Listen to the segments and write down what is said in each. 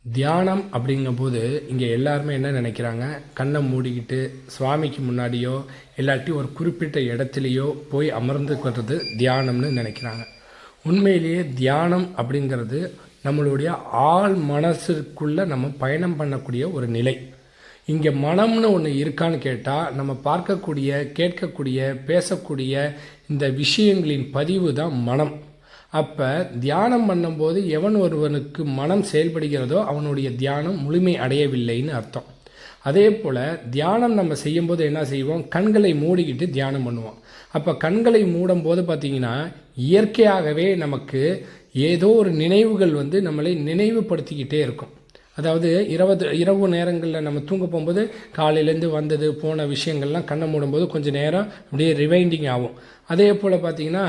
தியானம் அப்படிங்கும்போது இங்கே எல்லாருமே என்ன நினைக்கிறாங்க, கண்ணை மூடிக்கிட்டு சுவாமிக்கு முன்னாடியோ இல்லாட்டி ஒரு குறிப்பிட்ட இடத்துலையோ போய் அமர்ந்துக்கிறது தியானம்னு நினைக்கிறாங்க. உண்மையிலேயே தியானம் அப்படிங்கிறது நம்மளுடைய ஆள் மனசுக்குள்ளே நம்ம பயணம் பண்ணக்கூடிய ஒரு நிலை. இங்கே மனம்னு ஒன்று இருக்கான்னு கேட்டால், நம்ம பார்க்கக்கூடிய, கேட்கக்கூடிய, பேசக்கூடிய இந்த விஷயங்களின் பதிவு தான் மனம். அப்போ தியானம் பண்ணும்போது எவன் ஒருவனுக்கு மனம் செயல்படுகிறதோ அவனுடைய தியானம் முழுமை அடையவில்லைன்னு அர்த்தம். அதே போல் தியானம் நம்ம செய்யும்போது என்ன செய்வோம், கண்களை மூடிக்கிட்டு தியானம் பண்ணுவோம். அப்போ கண்களை மூடும்போது பார்த்திங்கன்னா இயற்கையாகவே நமக்கு ஏதோ ஒரு நினைவுகள் நம்மளை நினைவுபடுத்திக்கிட்டே இருக்கும். அதாவது இரவு நேரங்களில் நம்ம தூங்க போகும்போது காலையிலேருந்து வந்தது போன விஷயங்கள்லாம் கண்ணை மூடும்போது கொஞ்சம் நேரம் அப்படியே ரிவைண்டிங் ஆகும். அதே போல் பார்த்திங்கன்னா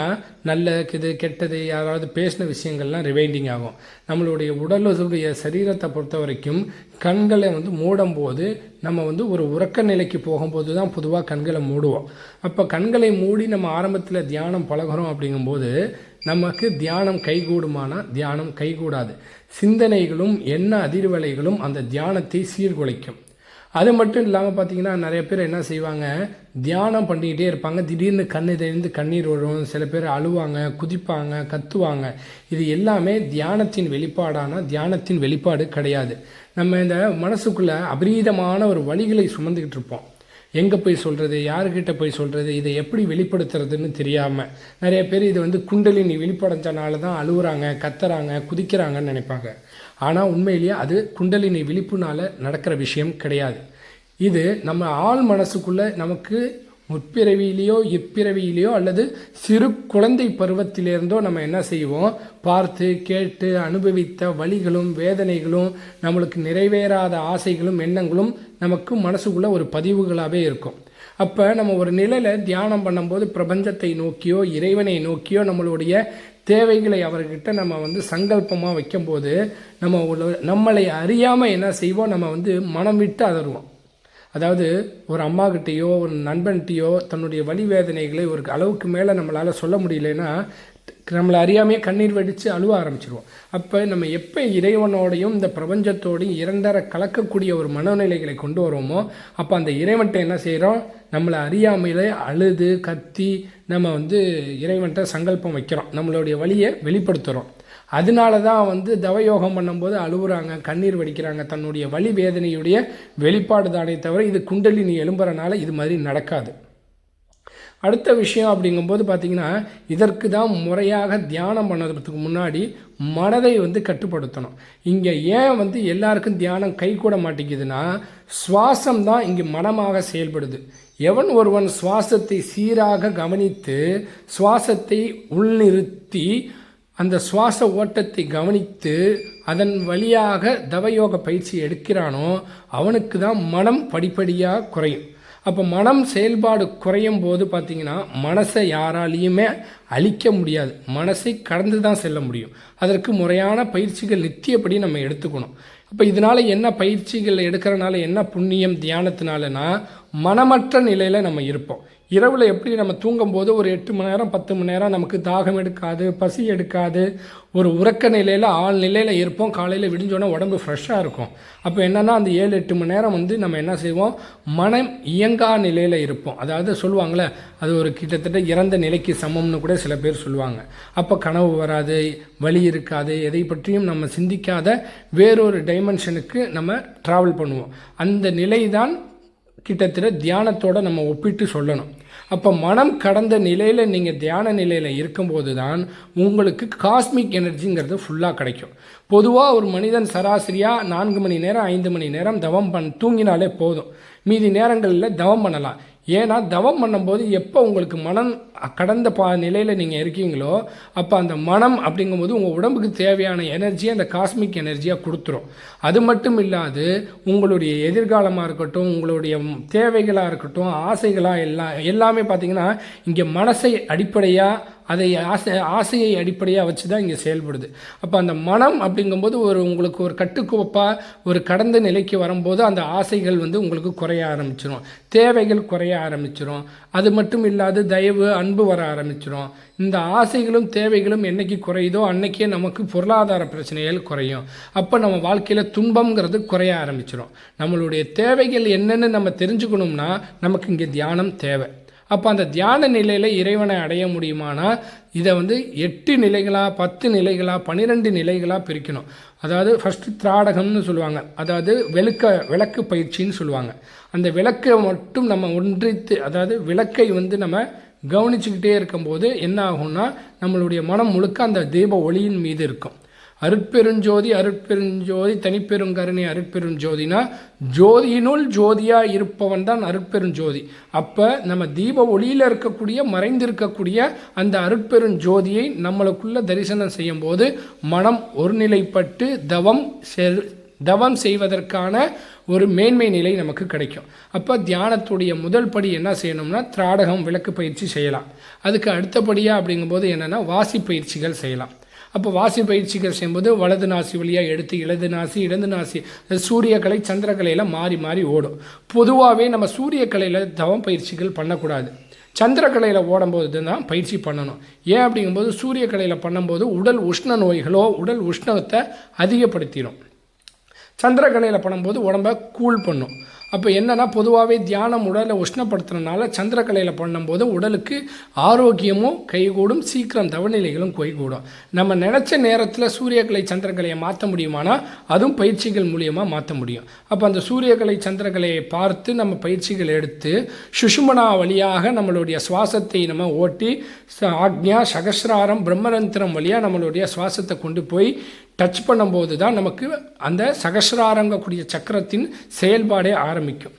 நல்லது கெட்டது யாராவது பேசின விஷயங்கள்லாம் ரிவைண்டிங் ஆகும். நம்மளுடைய உடலுடைய சரீரத்தை பொறுத்த வரைக்கும் கண்களை மூடும்போது நம்ம ஒரு உறக்க நிலைக்கு போகும்போது தான் பொதுவாக கண்களை மூடுவோம். அப்போ கண்களை மூடி நம்ம ஆரம்பத்தில் தியானம் பழகிறோம் அப்படிங்கும்போது நமக்கு தியானம் கைகூடுமானா தியானம் கைகூடாது. சிந்தனைகளும் எண்ண அதிர்வலைகளும் அந்த தியானத்தை சீர்குலைக்கும். அது மட்டும் இல்லாமல் பார்த்திங்கன்னா நிறைய பேர் என்ன செய்வாங்க, தியானம் பண்ணிக்கிட்டே இருப்பாங்க, திடீர்னு தெரிந்து கண்ணீர் வரும், சில பேர் அழுவாங்க, குதிப்பாங்க, கத்துவாங்க. இது எல்லாமே தியானத்தின் வெளிப்பாடான தியானத்தின் வெளிப்பாடு கிடையாது. நம்ம இந்த மனசுக்குள்ளே அபரீதமான ஒரு வழிகளை சுமந்துக்கிட்டு இருப்போம். எங்கே போய் சொல்கிறது, யாருக்கிட்ட போய் சொல்கிறது, இதை எப்படி வெளிப்படுத்துறதுன்னு தெரியாமல் நிறைய பேர் இது குண்டலினி வெளிப்படைஞ்சனால தான் அழுகுறாங்க, கத்துறாங்க, குதிக்கிறாங்கன்னு நினைப்பாங்க. ஆனால் உண்மையிலேயே அது குண்டலினி விழிப்புனால் நடக்கிற விஷயம் கிடையாது. இது நம்ம ஆள் மனசுக்குள்ளே நமக்கு முற்பிறவியிலையோ இப்பிறவியிலையோ அல்லது சிறு குழந்தை பருவத்திலிருந்தோ நம்ம என்ன செய்வோம், பார்த்து கேட்டு அனுபவித்த வலிகளும் வேதனைகளும் நம்மளுக்கு நிறைவேறாத ஆசைகளும் எண்ணங்களும் நமக்கு மனசுக்குள்ளே ஒரு பதிவுகளாகவே இருக்கும். அப்போ நம்ம ஒரு நிலையில் தியானம் பண்ணும்போது பிரபஞ்சத்தை நோக்கியோ இறைவனை நோக்கியோ நம்மளுடைய தேவைகளை அவர்கிட்ட நம்ம சங்கல்பமாக வைக்கும்போது நம்மளை அறியாமல் என்ன செய்வோம், நம்ம மனம் விட்டு அதருவோம். அதாவது ஒரு அம்மாக்கிட்டேயோ ஒரு நண்பன்கிட்டையோ தன்னுடைய வலி வேதனைகளை ஒரு அளவுக்கு மேலே நம்மளால் சொல்ல முடியலன்னா நம்மளை அறியாமையே கண்ணீர் வடித்து அழுவ ஆரம்பிச்சிருவோம். அப்போ நம்ம எப்போ இறைவனோடையும் இந்த பிரபஞ்சத்தோடையும் இரண்டரை கலக்கக்கூடிய ஒரு மனநிலைகளை கொண்டு வரோமோ அப்போ அந்த இறைவன்கிட்ட என்ன செய்கிறோம், நம்மளை அறியாமையிலே அழுது கத்தி நம்ம இறைவன்கிட்ட சங்கல்பம் வைக்கிறோம், நம்மளுடைய வலியை வெளிப்படுத்துகிறோம். அதனால தான் தவயோகம் பண்ணும்போது அழுகுறாங்க, கண்ணீர் வடிக்கிறாங்க. தன்னுடைய வலி வேதனையுடைய வெளிப்பாடு தானே தவிர இது குண்டலினி எழும்புறனால இது மாதிரி நடக்காது. அடுத்த விஷயம் அப்படிங்கும்போது பார்த்திங்கன்னா இதற்கு தான் முறையாக தியானம் பண்ணுறதுக்கு முன்னாடி மனதை கட்டுப்படுத்தணும். இங்கே ஏன் எல்லாருக்கும் தியானம் கை கூட மாட்டேங்குதுன்னா சுவாசம் தான் இங்கே மனமாக செயல்படுது. எவன் ஒருவன் சுவாசத்தை சீராக கவனித்து சுவாசத்தை உள்நிறுத்தி அந்த சுவாச ஓட்டத்தை கவனித்து அதன் வழியாக தவயோக பயிற்சி எடுக்கிறானோ அவனுக்கு தான் மனம் படிப்படியாக குறையும். அப்போ மனம் செயல்பாடு குறையும் போது பார்த்திங்கன்னா மனசை யாராலையுமே அழிக்க முடியாது, மனசை கடந்து தான் செல்ல முடியும். அதற்கு முறையான பயிற்சிகள் நித்தியப்படி நம்ம எடுத்துக்கணும். அப்போ இதனால் என்ன பயிற்சிகள் எடுக்கிறனால என்ன புண்ணியம் தியானத்தினாலனா மனமற்ற நிலையில் நம்ம இருப்போம். இரவில் எப்படி நம்ம தூங்கும்போது ஒரு 8 மணி நேரம் 10 மணி நேரம் நமக்கு தாகம் எடுக்காது, பசி எடுக்காது, ஒரு உறக்க நிலையில் ஆள் நிலையில் இருப்போம். காலையில் விடிஞ்சோன்னா உடம்பு ஃப்ரெஷ்ஷாக இருக்கும். அப்போ என்னென்னா அந்த 7-8 மணி நேரம் நம்ம என்ன செய்வோம், மனம் இயங்கா நிலையில் இருப்போம். அதாவது சொல்லுவாங்களே அது ஒரு கிட்டத்தட்ட இறந்த நிலைக்கு சமம்னு கூட சில பேர் சொல்லுவாங்க. அப்போ கனவு வராது, வலி இருக்காது, எதை பற்றியும் நம்ம சிந்திக்காத வேறொரு டைமென்ஷனுக்கு நம்ம ட்ராவல் பண்ணுவோம். அந்த நிலை தான் கிட்டத்தட்ட தியானத்தோடு நம்ம ஒப்பிட்டு சொல்லணும். அப்போ மனம் கடந்த நிலையில் நீங்கள் தியான நிலையில் இருக்கும்போது தான் உங்களுக்கு காஸ்மிக் எனர்ஜிங்கிறது ஃபுல்லாக கிடைக்கும். பொதுவாக ஒரு மனிதன் சராசரியாக 4 மணி நேரம் 5 மணி நேரம் தவம் தூங்கினாலே போதும். மீதி நேரங்களில் தவம் பண்ணலாம். ஏன்னா தவம் பண்ணும்போது எப்போ உங்களுக்கு மனம் கடந்த நிலையில் நீங்கள் இருக்கீங்களோ அப்போ அந்த மனம் அப்படிங்கும்போது உங்கள் உடம்புக்கு தேவையான எனர்ஜியை அந்த காஸ்மிக் எனர்ஜியாக கொடுத்துரும். அது மட்டும் இல்லாது உங்களுடைய எதிர்காலமாக இருக்கட்டும், உங்களுடைய தேவைகளாக இருக்கட்டும், ஆசைகளாக எல்லாமே பார்த்திங்கன்னா இங்கே மனசை அடிப்படையாக அதை ஆசையை அடிப்படையாக வச்சு தான் இங்கே செயல்படுது. அப்போ அந்த மனம் அப்படிங்கும்போது உங்களுக்கு ஒரு கட்டுக்கோப்பாக ஒரு கடந்த நிலைக்கு வரும்போது அந்த ஆசைகள் உங்களுக்கு குறைய ஆரம்பிச்சிடும், தேவைகள் குறைய ஆரம்பிச்சிடும். அது மட்டும் இல்லாது தயவு அன்பு வர ஆரம்பிச்சிடும். இந்த ஆசைகளும் தேவைகளும் என்னைக்கு குறையுதோ அன்னைக்கே நமக்கு பொருளாதார பிரச்சனைகள் குறையும். அப்போ நம்ம வாழ்க்கையில் துன்பங்கிறது குறைய ஆரம்பிச்சிடும். நம்மளுடைய தேவைகள் என்னென்னு நம்ம தெரிஞ்சுக்கணும்னா நமக்கு இங்கே தியானம் தேவை. அப்போ அந்த தியான நிலையில் இறைவனை அடைய முடியுமானா இதை 8 நிலைகளாக 10 நிலைகளாக 12 நிலைகளாக பிரிக்கணும். அதாவது ஃபஸ்ட்டு திராடகம்னு சொல்லுவாங்க, அதாவது விளக்கு பயிற்சின்னு சொல்லுவாங்க. அந்த விளக்கை மட்டும் நம்ம ஒன்றித்து, அதாவது விளக்கை நம்ம கவனிச்சுக்கிட்டே இருக்கும்போது என்ன ஆகும்னா நம்மளுடைய மனம் முழுக்க அந்த தீப ஒளியின் மீது இருக்கும். அருட்பெருஞ்சோதி அருட்பெருஞ்சோதி தனிப்பெருங்கருணை அருட்பெருஞ்சோதினா ஜோதியினுள் ஜோதியாக இருப்பவன் தான் அருட்பெருஞ்சோதி. அப்போ நம்ம தீப ஒளியில் இருக்கக்கூடிய மறைந்திருக்கக்கூடிய அந்த அருட்பெருஞ்சோதியை நம்மளுக்குள்ள தரிசனம் செய்யும் போது மனம் ஒருநிலைப்பட்டு தவம் செய்வதற்கான ஒரு மேன்மை நிலை நமக்கு கிடைக்கும். அப்போ தியானத்துடைய முதல் படி என்ன செய்யணும்னா திராடகம் விளக்கு பயிற்சி செய்யலாம். அதுக்கு அடுத்தபடியாக அப்படிங்கும்போது என்னென்னா வாசி பயிற்சிகள் செய்யலாம். அப்போ வாசி பயிற்சிகள் செய்யும்போது வலது நாசி வழியாக எடுத்து இடது நாசி இடது நாசி சூரியக்கலை சந்திரக்கலையில் மாறி மாறி ஓடும். பொதுவாகவே நம்ம சூரியக்கலையில் தவம் பயிற்சிகள் பண்ணக்கூடாது, சந்திரக்கலையில் ஓடும்போது தான் பயிற்சி பண்ணணும். ஏன் அப்படிங்கும்போது சூரியக்கலையில் பண்ணும்போது உடல் உஷ்ண நோய்களோ உடல் உஷ்ணத்தை அதிகப்படுத்திடும். சந்திரக்கலையில் பண்ணும்போது உடம்பை கூல் பண்ணும். அப்போ என்னென்னா பொதுவாகவே தியானம் உடலை உஷ்ணப்படுத்துறதுனால சந்திரக்கலையில் பண்ணும்போது உடலுக்கு ஆரோக்கியமும் கைகூடும், சீக்கிரம் தவநிலைகளும் கைகூடும். நம்ம நினச்ச நேரத்தில் சூரியக்கலை சந்திரக்கலையை மாற்ற முடியுமானா அதுவும் பயிற்சிகள் மூலியமாக மாற்ற முடியும். அப்போ அந்த சூரியக்கலை சந்திரக்கலையை பார்த்து நம்ம பயிற்சிகள் எடுத்து சுஷுமனா வழியாக நம்மளுடைய சுவாசத்தை நம்ம ஓட்டி ஆக்ஞா சகஸ்ராரம் பிரம்மரந்திரம் வழியாக நம்மளுடைய சுவாசத்தை கொண்டு போய் டச் பண்ணும்போது தான் நமக்கு அந்த சகஸ்ராரங்கக்கூடிய சக்கரத்தின் செயல்பாடே ஆரம்பிக்கும்.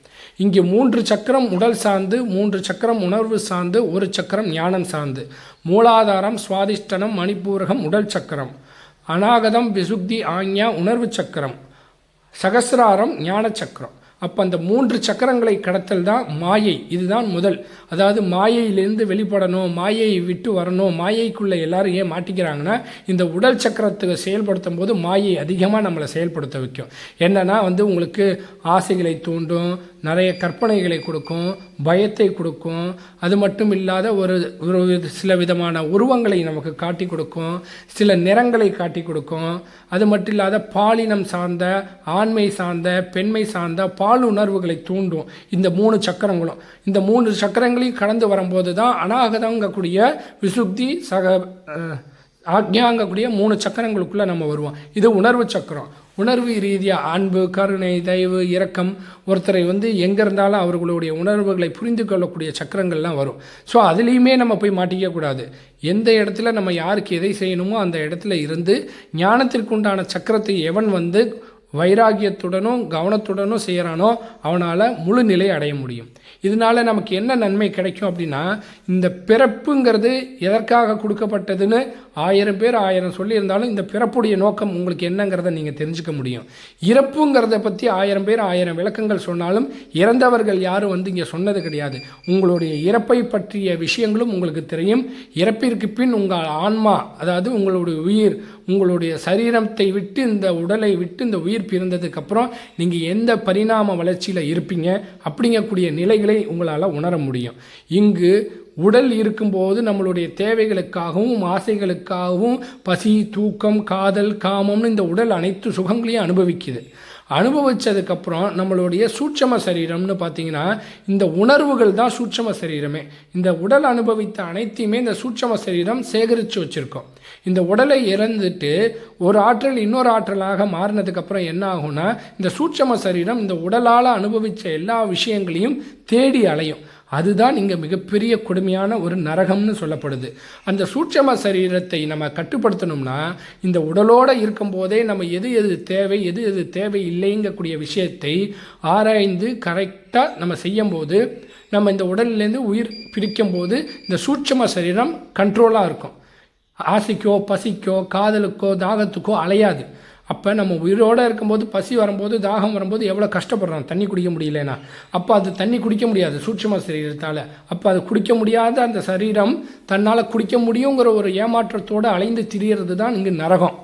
இங்கே 3 சக்கரம் உடல் சார்ந்து, 3 சக்கரம் உணர்வு சார்ந்து, 1 சக்கரம் ஞானம் சார்ந்து. மூலாதாரம் சுவாதிஷ்டனம் மணிப்பூரகம் உடல் சக்கரம், அநாகதம் விசுக்தி ஆக்ஞா உணர்வு சக்கரம், சகஸ்ராரம் ஞான சக்கரம். அப்போ அந்த 3 சக்கரங்களை கடத்தல் தான் மாயை. இதுதான் முதல். அதாவது மாயையிலேருந்து வெளிப்படணும், மாயையை விட்டு வரணும். மாயைக்குள்ளே எல்லாரும் ஏன் மாட்டிக்கிறாங்கன்னா இந்த உடல் சக்கரத்துக்கு செயல்படுத்தும் போது மாயை அதிகமாக நம்மளை செயல்படுத்த வைக்கும். என்னென்னா உங்களுக்கு ஆசைகளை தூண்டும், நிறைய கற்பனைகளை கொடுக்கும், பயத்தை கொடுக்கும். அது மட்டும் இல்லாத ஒரு சில விதமான உருவங்களை நமக்கு காட்டி கொடுக்கும், சில நிறங்களை காட்டி கொடுக்கும். அது மட்டும் இல்லாத பாலினம் சார்ந்த, ஆண்மை சார்ந்த, பெண்மை சார்ந்த பால் உணர்வுகளை தூண்டும். இந்த 3 சக்கரங்களும், இந்த 3 சக்கரங்களையும் கடந்து வரும்போது தான் அநாகதங்கக்கூடிய விசுக்தி ஆக்ஞாங்கக்கூடிய 3 சக்கரங்களுக்குள்ளே நம்ம வருவோம். இது உணர்வு சக்கரம். உணர்வு ரீதியாக அன்பு, கருணை, தயவு, இரக்கம், ஒருத்தரை எங்கே இருந்தாலும் அவர்களுடைய உணர்வுகளை புரிந்து கொள்ளக்கூடிய சக்கரங்கள்லாம் வரும். ஸோ அதுலேயுமே நம்ம போய் மாட்டிக்கக்கூடாது. எந்த இடத்துல நம்ம யாருக்கு எதை செய்யணுமோ அந்த இடத்துல இருந்து ஞானத்திற்கு உண்டான சக்கரத்தை எவன் வைராகியத்துடனும் கவனத்துடனும் செய்கிறானோ அவனால் முழு நிலை அடைய முடியும். இதனால் நமக்கு என்ன நன்மை கிடைக்கும் அப்படின்னா, இந்த பிறப்புங்கிறது எதற்காக கொடுக்கப்பட்டதுன்னு 1000 பேர் 1000 சொல்லியிருந்தாலும் இந்த பிறப்புடைய நோக்கம் உங்களுக்கு என்னங்கிறத நீங்கள் தெரிஞ்சுக்க முடியும். இறப்புங்கிறத பற்றி 1000 பேர் 1000 விளக்கங்கள் சொன்னாலும் இறந்தவர்கள் யாரும் இங்கே சொன்னது கிடையாது. உங்களுடைய இறப்பை பற்றிய விஷயங்களும் உங்களுக்கு தெரியும். இறப்பிற்கு பின் உங்கள் ஆன்மா, அதாவது உங்களுடைய உயிர், உங்களுடைய சரீரத்தை விட்டு இந்த உடலை விட்டு இந்த உயிர் பிறந்ததுக்கப்புறம் நீங்கள் எந்த பரிணாம வளர்ச்சியில் இருப்பீங்க அப்படிங்கக்கூடிய நிலைகளை உங்களால் உணர முடியும். இங்கு உடல் இருக்கும்போது நம்மளுடைய தேவைகளுக்காகவும் ஆசைகளுக்காகவும் பசி, தூக்கம், காதல், காமம்னு இந்த உடல் அனைத்து சுகங்களையும் அனுபவிக்குது. அனுபவித்ததுக்கப்புறம் நம்மளுடைய சூட்சம சரீரம்னு பார்த்தீங்கன்னா இந்த உணர்வுகள் தான் சூட்சம சரீரமே. இந்த உடல் அனுபவித்த அனைத்தையுமே இந்த சூட்சம சரீரம் சேகரித்து வச்சுருக்கோம். இந்த உடலை இறந்துட்டு ஒரு ஆற்றல் இன்னொரு ஆற்றலாக மாறினதுக்கப்புறம் என்ன ஆகும்னா இந்த சூட்சம சரீரம் இந்த உடலால் அனுபவித்த எல்லா விஷயங்களையும் தேடி அலையும். அதுதான் இங்கே மிகப்பெரிய கொடுமையான ஒரு நரகம்னு சொல்லப்படுது. அந்த சூட்சம சரீரத்தை நம்ம கட்டுப்படுத்தணும்னா இந்த உடலோடு இருக்கும்போதே நம்ம எது எது தேவை, எது எது தேவை இல்லைங்கக்கூடிய விஷயத்தை ஆராய்ந்து கரெக்டாக நம்ம செய்யும்போது, நம்ம இந்த உடல்லேருந்து உயிர் பிரிக்கும்போது இந்த சூட்சம சரீரம் கண்ட்ரோலாக இருக்கும். ஆசைக்கோ, பசிக்கோ, காதலுக்கோ, தாகத்துக்கோ அலையாது. அப்போ நம்ம உயிரோடு இருக்கும்போது பசி வரும்போது தாகம் வரும்போது எவ்வளோ கஷ்டப்படுறோம் தண்ணி குடிக்க முடியலன்னா. அப்போ அது தண்ணி குடிக்க முடியாது சூட்சும சரீரத்தால். அப்போ அது குடிக்க முடியாத அந்த சரீரம் தன்னால் குடிக்க முடியுங்கிற ஒரு ஏமாற்றத்தோடு அலைந்து திரியிறது தான் இங்கு நரகம்.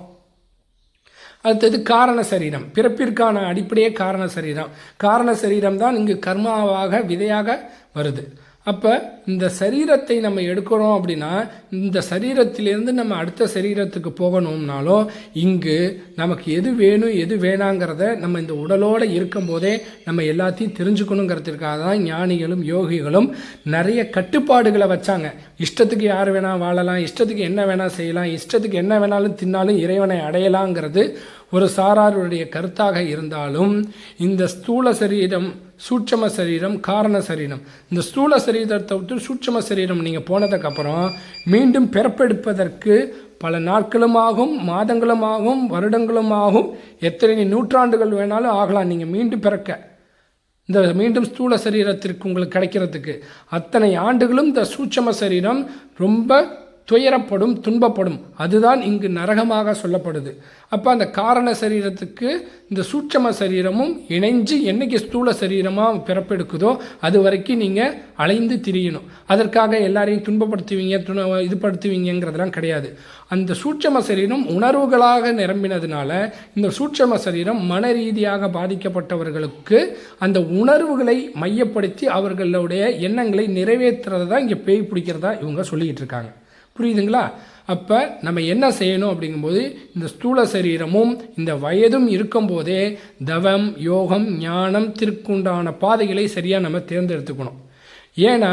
அடுத்தது காரண சரீரம், பிறப்பிற்கான அடிப்படையே காரண சரீரம். காரண சரீரம் தான் இங்கு கர்மாவாக விதையாக வருது. அப்போ இந்த சரீரத்தை நம்ம எடுக்கிறோம் அப்படின்னா இந்த சரீரத்திலேருந்து நம்ம அடுத்த சரீரத்துக்கு போகணும்னாலும் இங்கு நமக்கு எது வேணும் எது வேணாங்கிறத நம்ம இந்த உடலோடு இருக்கும்போதே நம்ம எல்லாத்தையும் தெரிஞ்சுக்கணுங்கிறதுக்காக தான் ஞானிகளும் யோகிகளும் நிறைய கட்டுப்பாடுகளை வச்சாங்க. இஷ்டத்துக்கு யார் வேணால் வாழலாம், இஷ்டத்துக்கு என்ன வேணால் செய்யலாம், இஷ்டத்துக்கு என்ன வேணாலும் தின்னாலும் இறைவனை அடையலாங்கிறது ஒரு சாராருடைய கருத்தாக இருந்தாலும் இந்த ஸ்தூல சரீரம், சூட்சம சரீரம், காரண சரீரம், இந்த ஸ்தூல சரீரத்தை விட்டு சூட்சம சரீரம் நீங்கள் போனதுக்கப்புறம் மீண்டும் பிறப்பெடுப்பதற்கு பல நாட்களுமாகும், மாதங்களுமாகும், வருடங்களுமாகும், எத்தனை நூற்றாண்டுகள் வேணாலும் ஆகலாம் நீங்கள் மீண்டும் பிறக்க. இந்த மீண்டும் ஸ்தூல சரீரத்திற்கு உங்களுக்கு கிடைக்கிறதுக்கு அத்தனை ஆண்டுகளும் இந்த சூட்சம சரீரம் ரொம்ப துயரப்படும், துன்பப்படும். அதுதான் இங்கு நரகமாக சொல்லப்படுது. அப்போ அந்த காரண சரீரத்துக்கு இந்த சூட்சம சரீரமும் இணைஞ்சு என்னைக்கு ஸ்தூல சரீரமாக பிறப்பெடுக்குதோ அது வரைக்கும் நீங்கள் அலைந்து திரியணும். அதற்காக எல்லாரையும் துன்பப்படுத்துவீங்க, இதுபடுத்துவீங்கிறதுலாம் கிடையாது. அந்த சூட்சம சரீரம் உணர்வுகளாக நிரம்பினதுனால இந்த சூட்சம சரீரம் மன ரீதியாக பாதிக்கப்பட்டவர்களுக்கு அந்த உணர்வுகளை மையப்படுத்தி அவர்களுடைய எண்ணங்களை நிறைவேற்றுறது தான் இங்கே பேய் பிடிக்கிறதா இவங்க சொல்லிக்கிட்டு இருக்காங்க. புரியுதுங்களா? அப்போ நம்ம என்ன செய்யணும் அப்படிங்கும்போது இந்த ஸ்தூல சரீரமும் இந்த வயதும் இருக்கும்போதே தவம், யோகம், ஞானம் திருக்குண்டான பாதைகளை சரியாக நம்ம தேர்ந்தெடுத்துக்கணும். ஏன்னா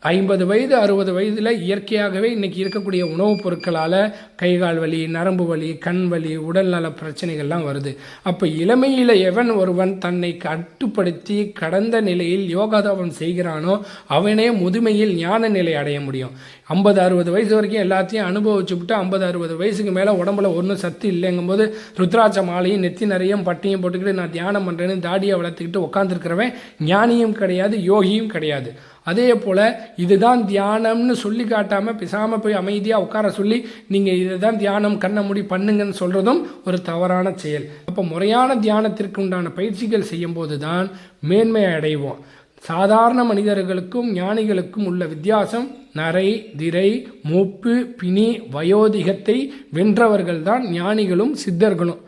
50 வயது 60 வயதில் இயற்கையாகவே இன்றைக்கி இருக்கக்கூடிய உணவுப் பொருட்களால் கைகால் வலி, நரம்பு வலி, கண் வலி, உடல்நல பிரச்சனைகள்லாம் வருது. அப்போ இளமையில் எவன் ஒருவன் தன்னை கட்டுப்படுத்தி கடந்த நிலையில் யோகாதவம் செய்கிறானோ அவனே முதுமையில் ஞான நிலை அடைய முடியும். 50-60 வயசு வரைக்கும் எல்லாத்தையும் அனுபவிச்சு விட்டு 50-60 வயசுக்கு மேலே உடம்புல ஒன்றும் சத்து இல்லைங்கும்போது ருத்ராட்ச மாலையும் நெத்தி நிறையும் பட்டியும் போட்டுக்கிட்டு நான் தியானம் பண்ணுறேன்னு தாடியை வளர்த்துக்கிட்டு உட்காந்துருக்கிறவன் ஞானியும் கிடையாது, யோகியும் கிடையாது. அதே போல் இதுதான் தியானம்னு சொல்லி காட்டாமல் பிசாமல் போய் அமைதியாக உட்கார சொல்லி நீங்கள் இதுதான் தியானம் கண்ணை மூடி பண்ணுங்கன்னு சொல்கிறதும் ஒரு தவறான செயல். அப்போ முறையான தியானத்திற்கு உண்டான பயிற்சிகள் செய்யும்போது தான் மேன்மை அடைவோம். சாதாரண மனிதர்களுக்கும் ஞானிகளுக்கும் உள்ள வித்தியாசம் நரை, திரை, மூப்பு, பிணி, வயோதிகத்தை வென்றவர்கள்தான் ஞானிகளும் சித்தர்களும்.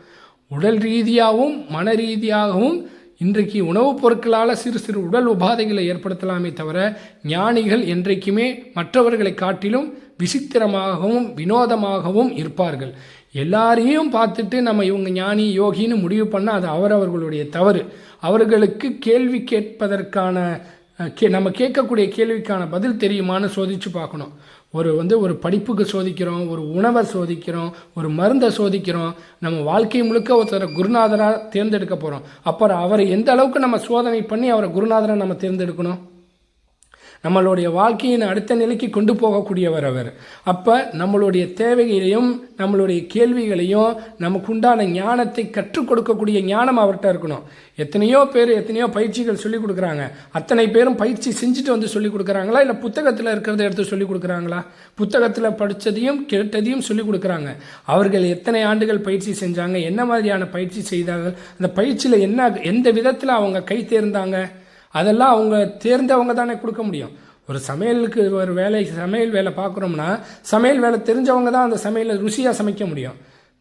உடல் ரீதியாகவும் மன ரீதியாகவும் இன்றைக்கு உணவுப் பொருட்களால் சிறு சிறு உடல் உபாதைகளை ஏற்படுத்தலாமே தவிர ஞானிகள் என்றைக்குமே மற்றவர்களை காட்டிலும் விசித்திரமாகவும் வினோதமாகவும் இருப்பார்கள். எல்லாரையும் பார்த்துட்டு நம்ம இவங்க ஞானி யோகின்னு முடிவு பண்ணால் அது அவரவர்களுடைய தவறு. அவர்களுக்கு கேள்வி கேட்பதற்கான நம்ம கேட்கக்கூடிய கேள்விக்கான பதில் தெரியுமான்னு சோதித்து பார்க்கணும். ஒரு படிப்புக்கு சோதிக்கிறோம், ஒரு உணவை சோதிக்கிறோம், ஒரு மருந்தை சோதிக்கிறோம், நம்ம வாழ்க்கை முழுக்க ஒருத்தரை குருநாதராக தேர்ந்தெடுக்க போகிறோம். அப்புறம் அவரை எந்த அளவுக்கு நம்ம சோதனை பண்ணி அவரை குருநாதராக நம்ம தேர்ந்தெடுக்கணும்? நம்மளுடைய வாழ்க்கையின் அடுத்த நிலைக்கு கொண்டு போகக்கூடியவர் அவர். அப்போ நம்மளுடைய தேவைகளையும் நம்மளுடைய கேள்விகளையும் நமக்கு உண்டான ஞானத்தை கற்றுக் கொடுக்கக்கூடிய ஞானம் அவர்கிட்ட இருக்கணும். எத்தனையோ பேர் எத்தனையோ பயிற்சிகள் சொல்லிக் கொடுக்குறாங்க. அத்தனை பேரும் பயிற்சி செஞ்சுட்டு வந்து சொல்லிக் கொடுக்குறாங்களா, இல்லை புத்தகத்தில் இருக்கிறத எடுத்து சொல்லிக் கொடுக்குறாங்களா? புத்தகத்தில் படித்ததையும் கேட்டதையும் சொல்லிக் கொடுக்குறாங்க. அவர்கள் எத்தனை ஆண்டுகள் பயிற்சி செஞ்சாங்க, என்ன மாதிரியான பயிற்சி செய்தார்கள், அந்த பயிற்சியில் எந்த விதத்தில் அவங்க கை தேர்ந்தாங்க, அதெல்லாம் அவங்க தேர்ந்தவங்க தானே கொடுக்க முடியும். ஒரு சமையலுக்கு ஒரு சமையல் வேலை பார்க்குறோம்னா சமையல் வேலை தெரிஞ்சவங்க தான் அந்த சமையலை ருசியாக சமைக்க முடியும்.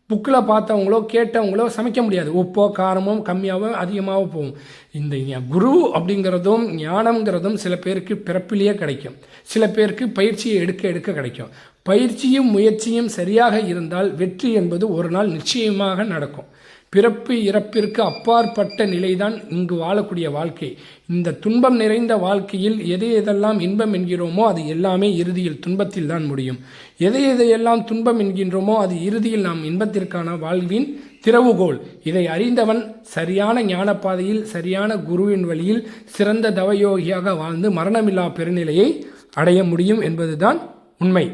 புக்கில் பார்த்தவங்களோ கேட்டவங்களோ சமைக்க முடியாது. உப்போ காரமும் கம்மியாகவும் அதிகமாகவும் போகும். இந்த குரு அப்படிங்கிறதும் ஞானம்ங்கிறதும் சில பேருக்கு பிறப்பிலேயே கிடைக்கும், சில பேருக்கு பயிற்சியை எடுக்க எடுக்க கிடைக்கும். பயிற்சியும் முயற்சியும் சரியாக இருந்தால் வெற்றி என்பது ஒரு நாள் நிச்சயமாக நடக்கும். பிறப்பு இறப்பிற்கு அப்பாற்பட்ட நிலைதான் இங்கு வாழக்கூடிய வாழ்க்கை. இந்த துன்பம் நிறைந்த வாழ்க்கையில் எதையெல்லாம் இன்பம் என்கிறோமோ அது எல்லாமே இறுதியில் துன்பத்தில் தான் முடியும். எதையெல்லாம் துன்பம் என்கின்றோமோ அது இறுதியில் நாம் இன்பத்திற்கான வாழ்வின் திறவுகோல். இதை அறிந்தவன் சரியான ஞானப்பாதையில் சரியான குருவின் வழியில் சிறந்த தவயோகியாக வாழ்ந்து மரணமில்லா பெருநிலையை அடைய முடியும் என்பதுதான் உண்மை.